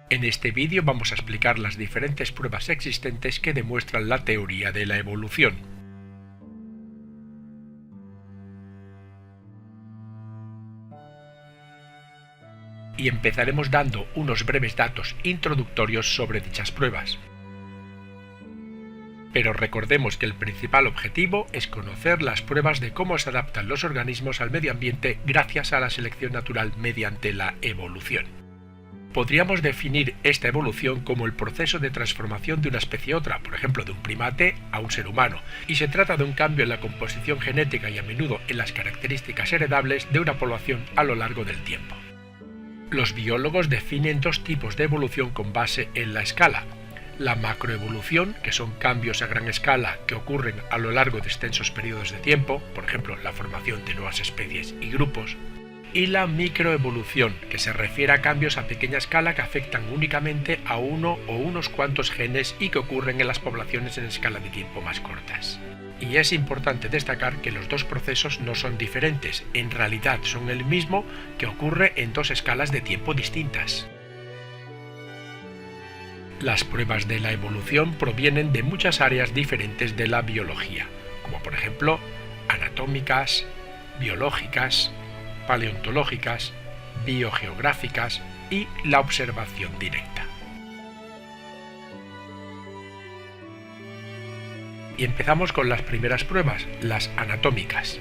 En este vídeo vamos a explicar las diferentes pruebas existentes que demuestran la teoría de la evolución. Y empezaremos dando unos breves datos introductorios sobre dichas pruebas. Pero recordemos que el principal objetivo es conocer las pruebas de cómo se adaptan los organismos al medio ambiente gracias a la selección natural mediante la evolución. Podríamos definir esta evolución como el proceso de transformación de una especie a otra, por ejemplo de un primate a un ser humano, y se trata de un cambio en la composición genética y a menudo en las características heredables de una población a lo largo del tiempo. Los biólogos definen dos tipos de evolución con base en la escala: la macroevolución, que son cambios a gran escala que ocurren a lo largo de extensos periodos de tiempo, por ejemplo la formación de nuevas especies y grupos, y la microevolución, que se refiere a cambios a pequeña escala que afectan únicamente a uno o unos cuantos genes y que ocurren en las poblaciones en escala de tiempo más cortas. Y es importante destacar que los dos procesos no son diferentes, en realidad son el mismo que ocurre en dos escalas de tiempo distintas. Las pruebas de la evolución provienen de muchas áreas diferentes de la biología, como por ejemplo anatómicas, biológicas, paleontológicas, biogeográficas y la observación directa. Y empezamos con las primeras pruebas, las anatómicas.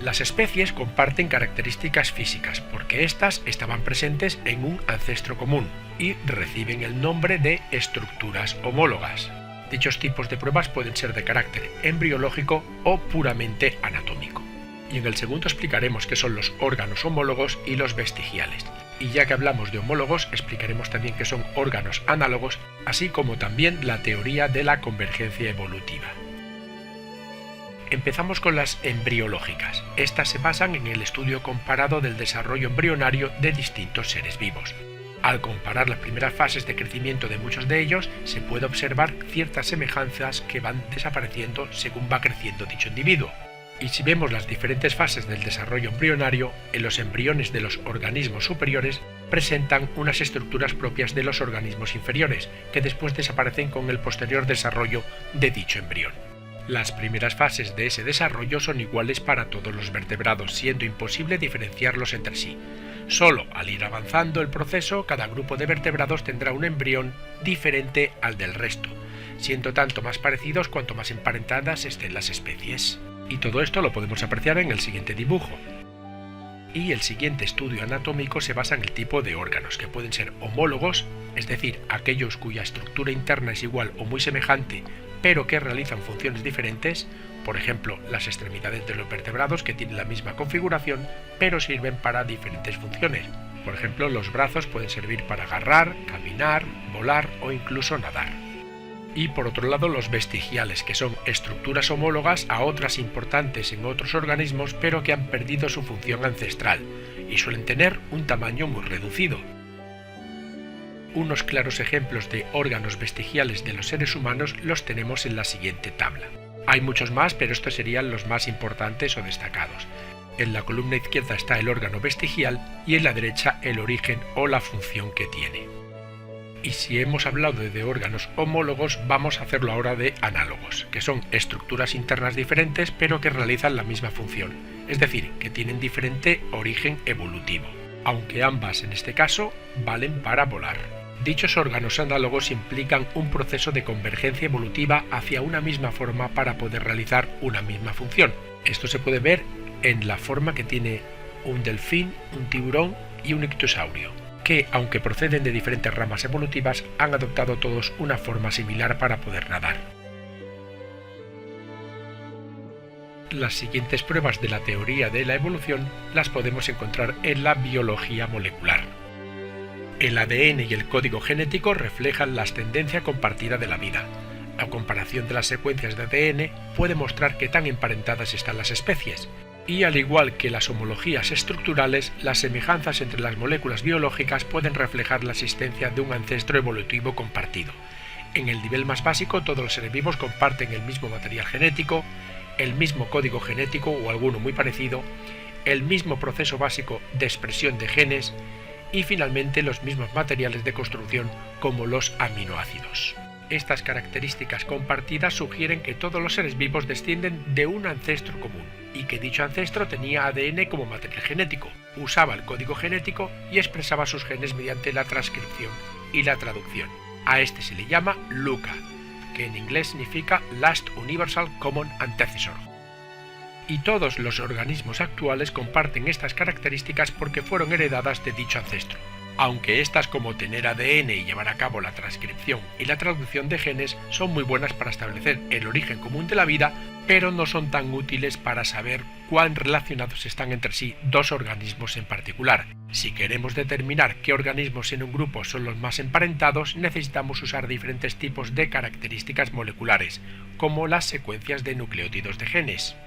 Las especies comparten características físicas porque éstas estaban presentes en un ancestro común y reciben el nombre de estructuras homólogas. Dichos tipos de pruebas pueden ser de carácter embriológico o puramente anatómico. Y en el segundo explicaremos qué son los órganos homólogos y los vestigiales. Y ya que hablamos de homólogos, explicaremos también qué son órganos análogos, así como también la teoría de la convergencia evolutiva. Empezamos con las embriológicas. Estas se basan en el estudio comparado del desarrollo embrionario de distintos seres vivos. Al comparar las primeras fases de crecimiento de muchos de ellos, se puede observar ciertas semejanzas que van desapareciendo según va creciendo dicho individuo. Y si vemos las diferentes fases del desarrollo embrionario, en los embriones de los organismos superiores presentan unas estructuras propias de los organismos inferiores, que después desaparecen con el posterior desarrollo de dicho embrión. Las primeras fases de ese desarrollo son iguales para todos los vertebrados, siendo imposible diferenciarlos entre sí. Solo al ir avanzando el proceso, cada grupo de vertebrados tendrá un embrión diferente al del resto, siendo tanto más parecidos cuanto más emparentadas estén las especies. Y todo esto lo podemos apreciar en el siguiente dibujo. Y el siguiente estudio anatómico se basa en el tipo de órganos, que pueden ser homólogos, es decir, aquellos cuya estructura interna es igual o muy semejante, pero que realizan funciones diferentes, por ejemplo, las extremidades de los vertebrados que tienen la misma configuración, pero sirven para diferentes funciones. Por ejemplo, los brazos pueden servir para agarrar, caminar, volar o incluso nadar. Y por otro lado los vestigiales, que son estructuras homólogas a otras importantes en otros organismos pero que han perdido su función ancestral y suelen tener un tamaño muy reducido. Unos claros ejemplos de órganos vestigiales de los seres humanos los tenemos en la siguiente tabla. Hay muchos más, pero estos serían los más importantes o destacados. En la columna izquierda está el órgano vestigial y en la derecha el origen o la función que tiene. Y si hemos hablado de órganos homólogos, vamos a hacerlo ahora de análogos, que son estructuras internas diferentes pero que realizan la misma función, es decir, que tienen diferente origen evolutivo, aunque ambas en este caso valen para volar. Dichos órganos análogos implican un proceso de convergencia evolutiva hacia una misma forma para poder realizar una misma función. Esto se puede ver en la forma que tiene un delfín, un tiburón y un ictiosaurio, que, aunque proceden de diferentes ramas evolutivas, han adoptado todos una forma similar para poder nadar. Las siguientes pruebas de la teoría de la evolución las podemos encontrar en la biología molecular. El ADN y el código genético reflejan la ascendencia compartida de la vida. La comparación de las secuencias de ADN puede mostrar qué tan emparentadas están las especies, y al igual que las homologías estructurales, las semejanzas entre las moléculas biológicas pueden reflejar la existencia de un ancestro evolutivo compartido. En el nivel más básico, todos los seres vivos comparten el mismo material genético, el mismo código genético o alguno muy parecido, el mismo proceso básico de expresión de genes y finalmente los mismos materiales de construcción como los aminoácidos. Estas características compartidas sugieren que todos los seres vivos descienden de un ancestro común y que dicho ancestro tenía ADN como material genético, usaba el código genético y expresaba sus genes mediante la transcripción y la traducción. A este se le llama LUCA, que en inglés significa Last Universal Common Ancestor. Y todos los organismos actuales comparten estas características porque fueron heredadas de dicho ancestro. Aunque estas, como tener ADN y llevar a cabo la transcripción y la traducción de genes, son muy buenas para establecer el origen común de la vida, pero no son tan útiles para saber cuán relacionados están entre sí dos organismos en particular. Si queremos determinar qué organismos en un grupo son los más emparentados, necesitamos usar diferentes tipos de características moleculares, como las secuencias de nucleótidos de genes.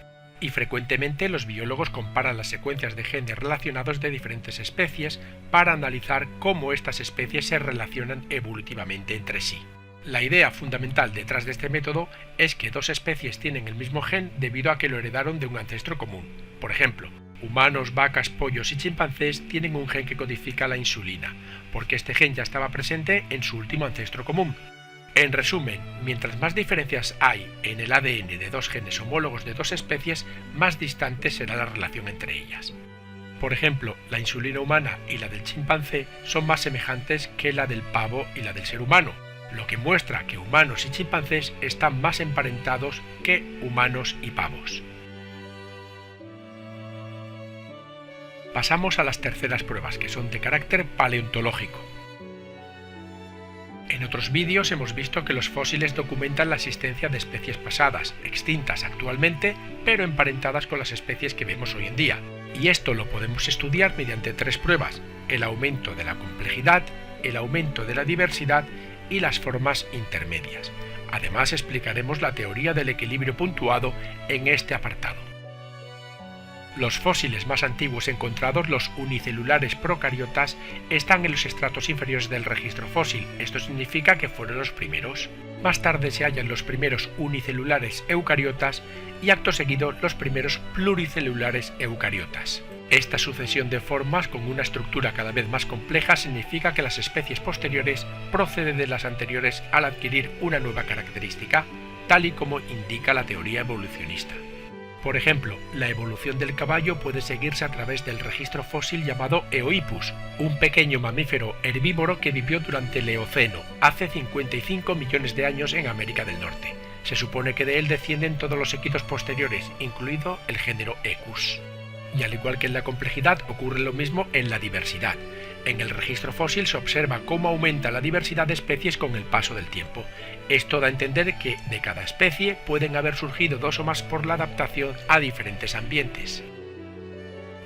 Y frecuentemente los biólogos comparan las secuencias de genes relacionados de diferentes especies para analizar cómo estas especies se relacionan evolutivamente entre sí. La idea fundamental detrás de este método es que dos especies tienen el mismo gen debido a que lo heredaron de un ancestro común. Por ejemplo, humanos, vacas, pollos y chimpancés tienen un gen que codifica la insulina, porque este gen ya estaba presente en su último ancestro común. En resumen, mientras más diferencias hay en el ADN de dos genes homólogos de dos especies, más distante será la relación entre ellas. Por ejemplo, la insulina humana y la del chimpancé son más semejantes que la del pavo y la del ser humano, lo que muestra que humanos y chimpancés están más emparentados que humanos y pavos. Pasamos a las terceras pruebas, que son de carácter paleontológico. En otros vídeos hemos visto que los fósiles documentan la existencia de especies pasadas, extintas actualmente, pero emparentadas con las especies que vemos hoy en día. Y esto lo podemos estudiar mediante tres pruebas: el aumento de la complejidad, el aumento de la diversidad y las formas intermedias. Además, explicaremos la teoría del equilibrio puntuado en este apartado. Los fósiles más antiguos encontrados, los unicelulares procariotas, están en los estratos inferiores del registro fósil. Esto significa que fueron los primeros. Más tarde se hallan los primeros unicelulares eucariotas y acto seguido los primeros pluricelulares eucariotas. Esta sucesión de formas con una estructura cada vez más compleja significa que las especies posteriores proceden de las anteriores al adquirir una nueva característica, tal y como indica la teoría evolucionista. Por ejemplo, la evolución del caballo puede seguirse a través del registro fósil llamado Eohippus, un pequeño mamífero herbívoro que vivió durante el Eoceno, hace 55 millones de años en América del Norte. Se supone que de él descienden todos los equinos posteriores, incluido el género Equus. Y al igual que en la complejidad, ocurre lo mismo en la diversidad. En el registro fósil se observa cómo aumenta la diversidad de especies con el paso del tiempo. Esto da a entender que de cada especie pueden haber surgido dos o más por la adaptación a diferentes ambientes.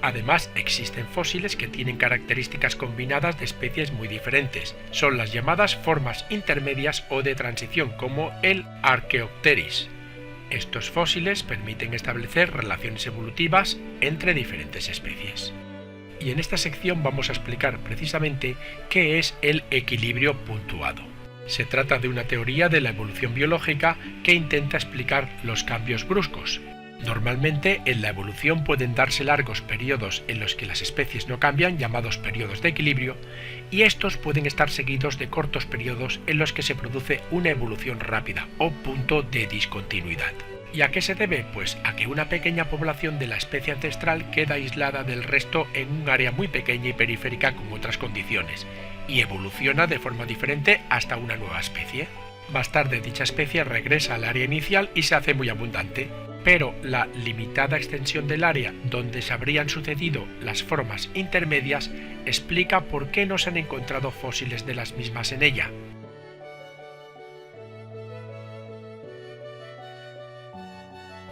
Además, existen fósiles que tienen características combinadas de especies muy diferentes. Son las llamadas formas intermedias o de transición, como el Archaeopteryx. Estos fósiles permiten establecer relaciones evolutivas entre diferentes especies. Y en esta sección vamos a explicar precisamente qué es el equilibrio puntuado. Se trata de una teoría de la evolución biológica que intenta explicar los cambios bruscos. Normalmente en la evolución pueden darse largos periodos en los que las especies no cambian, llamados periodos de equilibrio, y estos pueden estar seguidos de cortos periodos en los que se produce una evolución rápida o punto de discontinuidad. ¿Y a qué se debe? Pues a que una pequeña población de la especie ancestral queda aislada del resto en un área muy pequeña y periférica con otras condiciones, y evoluciona de forma diferente hasta una nueva especie. Más tarde dicha especie regresa al área inicial y se hace muy abundante, pero la limitada extensión del área donde se habrían sucedido las formas intermedias explica por qué no se han encontrado fósiles de las mismas en ella.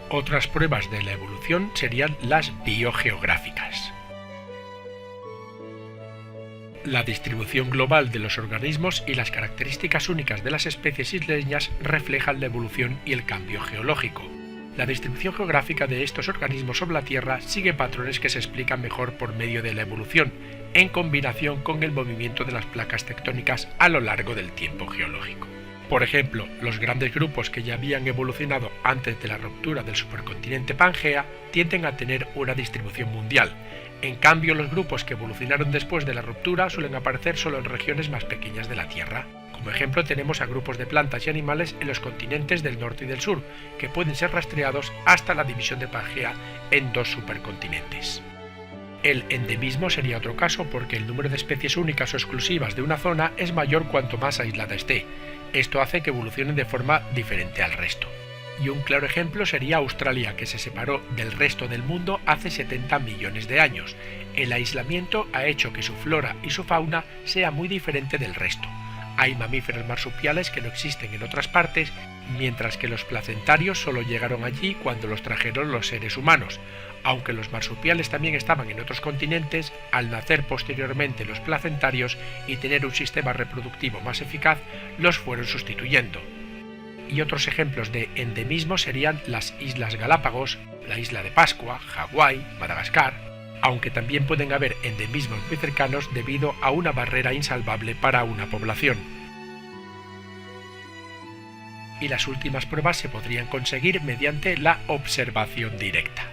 Otras pruebas de la evolución serían las biogeográficas. La distribución global de los organismos y las características únicas de las especies isleñas reflejan la evolución y el cambio geológico. La distribución geográfica de estos organismos sobre la Tierra sigue patrones que se explican mejor por medio de la evolución, en combinación con el movimiento de las placas tectónicas a lo largo del tiempo geológico. Por ejemplo, los grandes grupos que ya habían evolucionado antes de la ruptura del supercontinente Pangea tienden a tener una distribución mundial. En cambio, los grupos que evolucionaron después de la ruptura suelen aparecer solo en regiones más pequeñas de la Tierra. Como ejemplo tenemos a grupos de plantas y animales en los continentes del norte y del sur, que pueden ser rastreados hasta la división de Pangea en 2 supercontinentes. El endemismo sería otro caso porque el número de especies únicas o exclusivas de una zona es mayor cuanto más aislada esté. Esto hace que evolucionen de forma diferente al resto. Y un claro ejemplo sería Australia, que se separó del resto del mundo hace 70 millones de años. El aislamiento ha hecho que su flora y su fauna sea muy diferente del resto. Hay mamíferos marsupiales que no existen en otras partes, mientras que los placentarios solo llegaron allí cuando los trajeron los seres humanos. Aunque los marsupiales también estaban en otros continentes, al nacer posteriormente los placentarios y tener un sistema reproductivo más eficaz, los fueron sustituyendo. Y otros ejemplos de endemismo serían las Islas Galápagos, la isla de Pascua, Hawái, Madagascar, aunque también pueden haber endemismos muy cercanos debido a una barrera insalvable para una población. Y las últimas pruebas se podrían conseguir mediante la observación directa.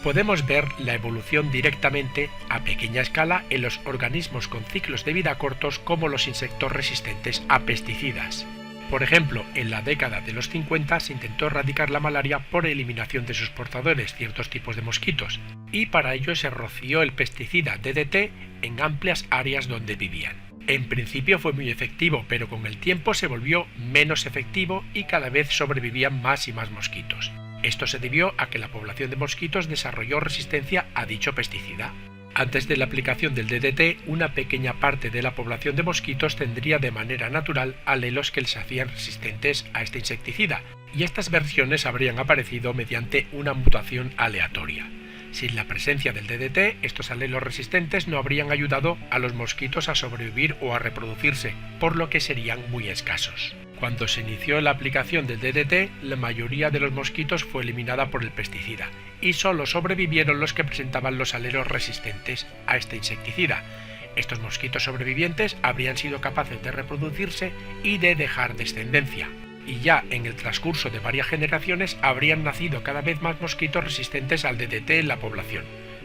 Podemos ver la evolución directamente a pequeña escala en los organismos con ciclos de vida cortos como los insectos resistentes a pesticidas. Por ejemplo, en la década de los 50 se intentó erradicar la malaria por eliminación de sus portadores, ciertos tipos de mosquitos, y para ello se roció el pesticida DDT en amplias áreas donde vivían. En principio fue muy efectivo, pero con el tiempo se volvió menos efectivo y cada vez sobrevivían más y más mosquitos. Esto se debió a que la población de mosquitos desarrolló resistencia a dicho pesticida. Antes de la aplicación del DDT, una pequeña parte de la población de mosquitos tendría de manera natural alelos que les hacían resistentes a este insecticida, y estas versiones habrían aparecido mediante una mutación aleatoria. Sin la presencia del DDT, estos alelos resistentes no habrían ayudado a los mosquitos a sobrevivir o a reproducirse, por lo que serían muy escasos. Cuando se inició la aplicación del DDT, la mayoría de los mosquitos fue eliminada por el pesticida, y solo sobrevivieron los que presentaban los alelos resistentes a este insecticida. Estos mosquitos sobrevivientes habrían sido capaces de reproducirse y de dejar descendencia, y ya en el transcurso de varias generaciones habrían nacido cada vez más mosquitos resistentes al DDT en la población.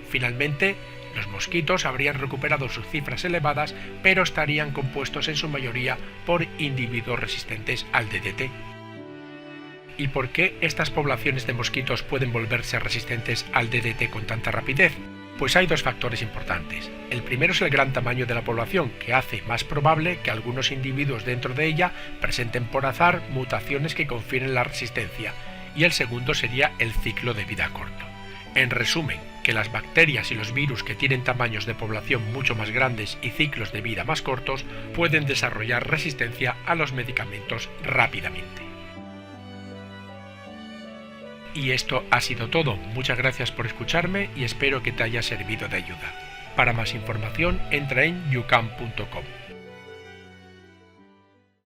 Finalmente, los mosquitos habrían recuperado sus cifras elevadas, pero estarían compuestos en su mayoría por individuos resistentes al DDT. ¿Y por qué estas poblaciones de mosquitos pueden volverse resistentes al DDT con tanta rapidez? Pues hay 2 factores importantes. El primero es el gran tamaño de la población, que hace más probable que algunos individuos dentro de ella presenten por azar mutaciones que confieren la resistencia, y el segundo sería el ciclo de vida corto. En resumen, que las bacterias y los virus que tienen tamaños de población mucho más grandes y ciclos de vida más cortos pueden desarrollar resistencia a los medicamentos rápidamente. Y esto ha sido todo. Muchas gracias por escucharme y espero que te haya servido de ayuda. Para más información entra en yucam.com.